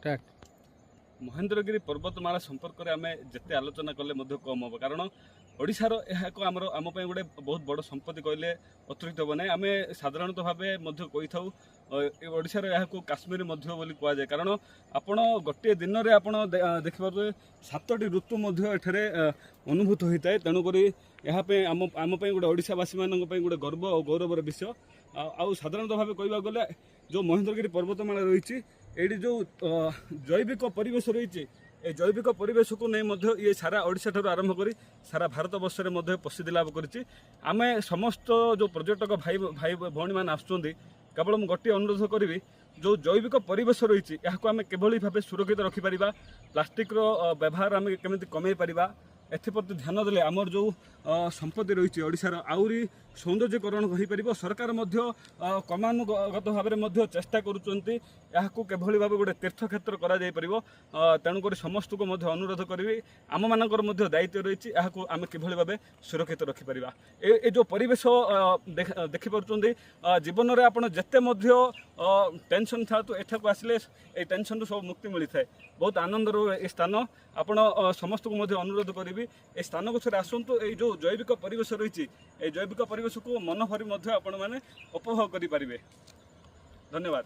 Start Mahendragiri पर्वतमाला संपर्क में आम जिते आलोचना कले कम हम कारण ओडिशार आमर आम गोटे बहुत बड़ संपत्ति कहले अतिरिक्त हे ना आम साधारणतः भाव कही था ओडिशार यह काश्मीर बोली कहुए कारण आपण गोटे दिन में आप देखिए 7टी ऋतु एठारे अनुभूत होता है तेणुक यहाँ आम गोटे ओडिशावासी मान गोटे गर्व और गौरवर विषय आउ साधारणतः भाव कहवा गले जो महेंद्रगिरी पर्वतमाला रही ये जो जैविक परिवेश रही ए जैविक परिवेश को नहीं ये सारा ओडिशा ठार आरंभ कर सारा भारत वर्ष में प्रसिद्धि लाभ कर आम समस्त जो पर्यटक भाई भाई भौणी मैंने आसुँच केवल मुझे गोटे अनुरोध करी जो जैविक परिवेश रही आम किभली भाव सुरक्षित रखिपर प्लास्टिक व्यवहार आम केमी कमे पारिबा एप्रति ध्यान देले आमर जो संपत्ति रही ओडिशार आहरी सौंदर्यकरण हो सरकार क्रमानुगत भाव में चेष्टा करुँच भाव गोटे तीर्थक्षेत्र तेणुक समस्त को अनुरोध करी आम मानकर दायित्व रही आम किभली भाव सुरक्षित रखिपर ये जो परिवेश देखिपुं जीवन में आपड़ जिते टेंशन था तो एठाक आसिले ये टेंशन सब मुक्ति मिलता है बहुत आनंदर ये स्थान आपण समस्त को अनुरोध करी ए स्थान को थोड़े आसतु ये जो जैविक परिवेश रही जैविक परिवेश को मन भरी आपण मैंने उपभोग करें। धन्यवाद।